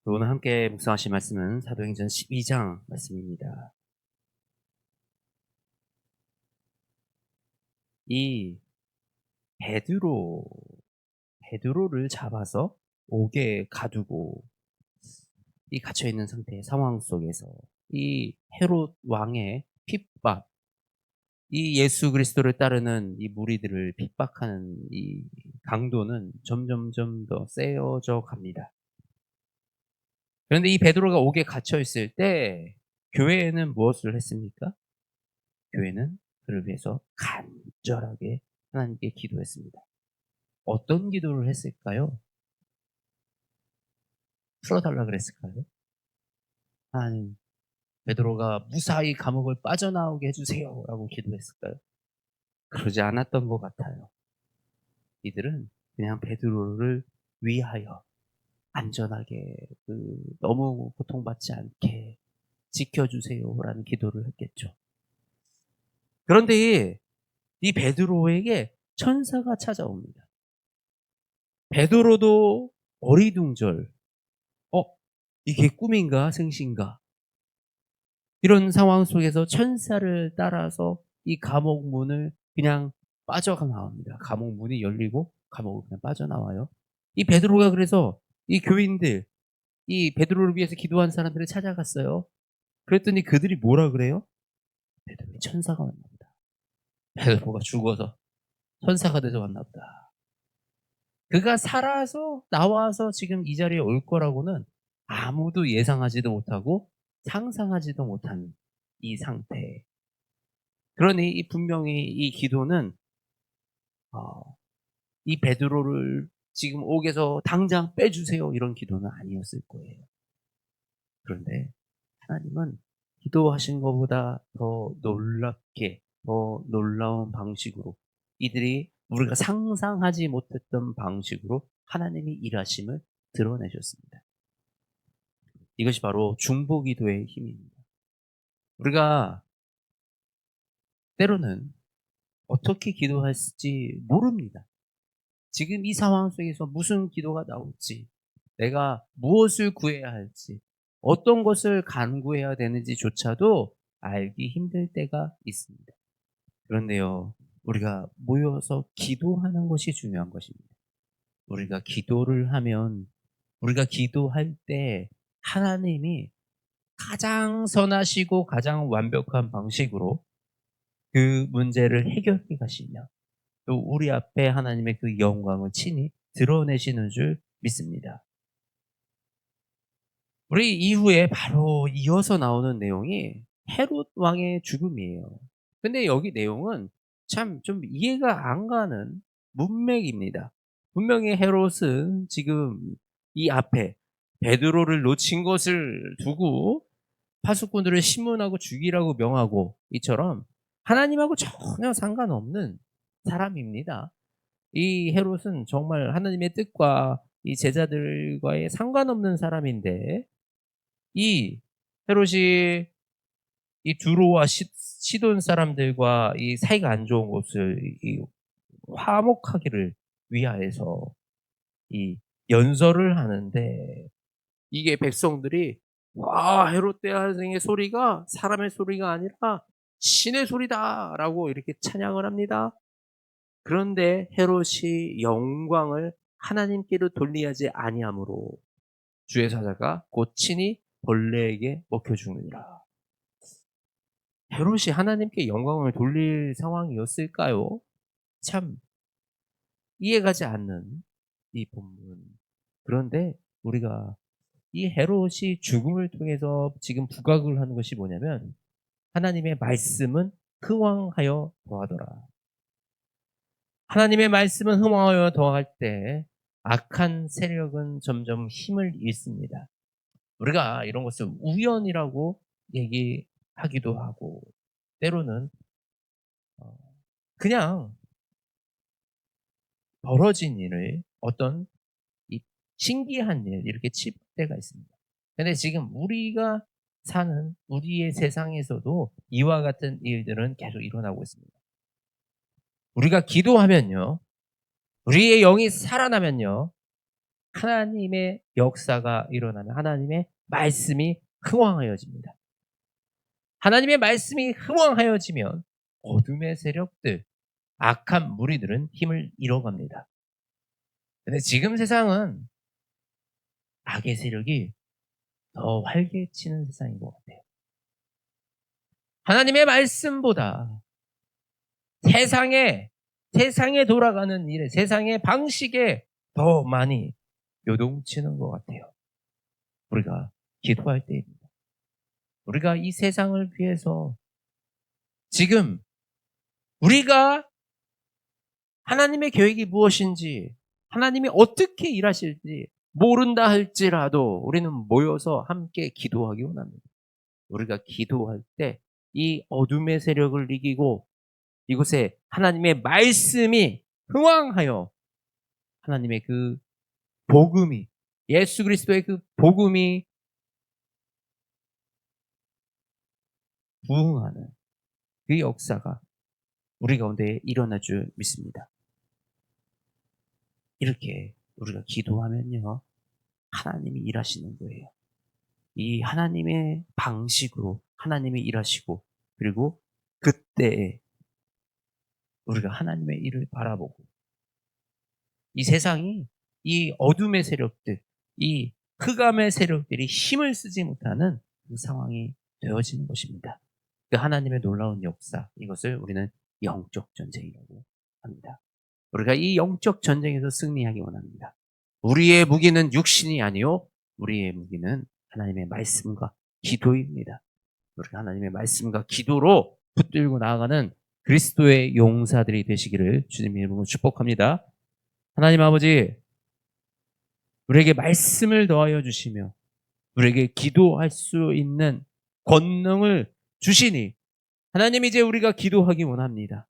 오늘 함께 묵상하실 말씀은 사도행전 12장 말씀입니다. 이 베드로, 베드로를 잡아서 옥에 가두고 이 갇혀 있는 상태의 상황 속에서 이 헤롯 왕의 핍박, 이 예수 그리스도를 따르는 이 무리들을 핍박하는 이 강도는 점점점 더 세어져 갑니다. 그런데 이 베드로가 옥에 갇혀 있을 때 교회는 무엇을 했습니까? 교회는 그를 위해서 간절하게 하나님께 기도했습니다. 어떤 기도를 했을까요? 풀어달라 그랬을까요? 하나님, 베드로가 무사히 감옥을 빠져나오게 해주세요 라고 기도했을까요? 그러지 않았던 것 같아요. 이들은 그냥 베드로를 위하여 안전하게 너무 고통받지 않게 지켜주세요라는 기도를 했겠죠. 그런데 이 베드로에게 천사가 찾아옵니다. 베드로도 어리둥절, 어? 이게 꿈인가 생신가? 이런 상황 속에서 천사를 따라서 이 감옥 문을 그냥 빠져가 나옵니다. 감옥 문이 열리고 감옥을 그냥 빠져나와요. 이 베드로가 그래서 이 교인들, 이 베드로를 위해서 기도한 사람들을 찾아갔어요. 그랬더니 그들이 뭐라 그래요? 베드로의 천사가 왔나 보다. 베드로가 죽어서 천사가 돼서 왔나 보다. 그가 살아서 나와서 지금 이 자리에 올 거라고는 아무도 예상하지도 못하고 상상하지도 못한 이 상태. 그러니 이 분명히 이 기도는 어, 이 베드로를 지금 옥에서 당장 빼주세요 이런 기도는 아니었을 거예요. 그런데 하나님은 기도하신 것보다 더 놀랍게, 더 놀라운 방식으로 이들이 우리가 상상하지 못했던 방식으로 하나님이 일하심을 드러내셨습니다. 이것이 바로 중보기도의 힘입니다. 우리가 때로는 어떻게 기도할지 모릅니다. 지금 이 상황 속에서 무슨 기도가 나올지, 내가 무엇을 구해야 할지, 어떤 것을 간구해야 되는지조차도 알기 힘들 때가 있습니다. 그런데요, 우리가 모여서 기도하는 것이 중요한 것입니다. 우리가 기도를 하면, 우리가 기도할 때 하나님이 가장 선하시고 가장 완벽한 방식으로 그 문제를 해결해 가시며 또 우리 앞에 하나님의 그 영광을 친히 드러내시는 줄 믿습니다. 우리 이후에 바로 이어서 나오는 내용이 헤롯 왕의 죽음이에요. 근데 여기 내용은 참 좀 이해가 안 가는 문맥입니다. 분명히 헤롯은 지금 이 앞에 베드로를 놓친 것을 두고 파수꾼들을 신문하고 죽이라고 명하고 이처럼 하나님하고 전혀 상관없는 사람입니다. 이 헤롯은 정말 하나님의 뜻과 이 제자들과의 상관없는 사람인데 이 헤롯이 이 두로와 시돈 사람들과 이 사이가 안 좋은 것을 이 화목하기를 위하여서 이 연설을 하는데 이게 백성들이 와 헤롯 대왕의 소리가 사람의 소리가 아니라 신의 소리다라고 이렇게 찬양을 합니다. 그런데 헤롯이 영광을 하나님께로 돌리하지 아니하므로 주의 사자가 곧 친히 벌레에게 먹혀 죽느니라. 헤롯이 하나님께 영광을 돌릴 상황이었을까요? 참 이해가지 않는 이 본문. 그런데 우리가 이 헤롯이 죽음을 통해서 지금 부각을 하는 것이 뭐냐면 하나님의 말씀은 흥왕하여 더하더라. 하나님의 말씀은 흥왕하여 더할 때 악한 세력은 점점 힘을 잃습니다. 우리가 이런 것을 우연이라고 얘기하기도 하고 때로는 어, 그냥 벌어진 일을 어떤 이 신기한 일 이렇게 칠 때가 있습니다. 근데 지금 우리가 사는 우리의 세상에서도 이와 같은 일들은 계속 일어나고 있습니다. 우리가 기도하면요. 우리의 영이 살아나면요. 하나님의 역사가 일어나면 하나님의 말씀이 흥왕하여집니다. 하나님의 말씀이 흥왕하여지면 어둠의 세력들, 악한 무리들은 힘을 잃어갑니다. 근데 지금 세상은 악의 세력이 더 활개치는 세상인 것 같아요. 하나님의 말씀보다 세상에 돌아가는 일에, 세상의 방식에 더 많이 요동치는 것 같아요. 우리가 기도할 때입니다. 우리가 이 세상을 위해서 지금 우리가 하나님의 계획이 무엇인지, 하나님이 어떻게 일하실지 모른다 할지라도 우리는 모여서 함께 기도하기 원합니다. 우리가 기도할 때 이 어둠의 세력을 이기고 이곳에 하나님의 말씀이 흥왕하여 하나님의 그 복음이, 예수 그리스도의 그 복음이 부흥하는 그 역사가 우리 가운데 일어날 줄 믿습니다. 이렇게 우리가 기도하면요, 하나님이 일하시는 거예요. 이 하나님의 방식으로 하나님이 일하시고, 그리고 그때에 우리가 하나님의 일을 바라보고, 이 세상이 이 어둠의 세력들, 이 흑암의 세력들이 힘을 쓰지 못하는 그 상황이 되어지는 것입니다. 그 하나님의 놀라운 역사, 이것을 우리는 영적 전쟁이라고 합니다. 우리가 이 영적 전쟁에서 승리하기 원합니다. 우리의 무기는 육신이 아니요, 우리의 무기는 하나님의 말씀과 기도입니다. 우리가 하나님의 말씀과 기도로 붙들고 나아가는 그리스도의 용사들이 되시기를 주님의 이름으로 축복합니다. 하나님 아버지, 우리에게 말씀을 더하여 주시며 우리에게 기도할 수 있는 권능을 주시니 하나님, 이제 우리가 기도하기 원합니다.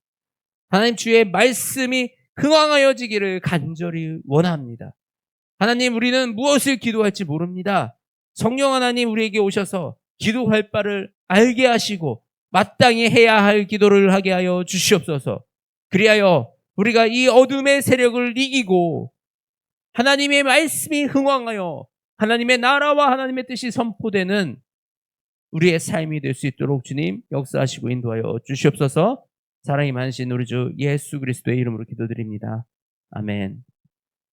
하나님, 주의 말씀이 흥왕하여지기를 간절히 원합니다. 하나님, 우리는 무엇을 기도할지 모릅니다. 성령 하나님, 우리에게 오셔서 기도할 바를 알게 하시고 마땅히 해야 할 기도를 하게 하여 주시옵소서. 그리하여 우리가 이 어둠의 세력을 이기고 하나님의 말씀이 흥왕하여 하나님의 나라와 하나님의 뜻이 선포되는 우리의 삶이 될 수 있도록 주님 역사하시고 인도하여 주시옵소서. 사랑이 많으신 우리 주 예수 그리스도의 이름으로 기도드립니다. 아멘.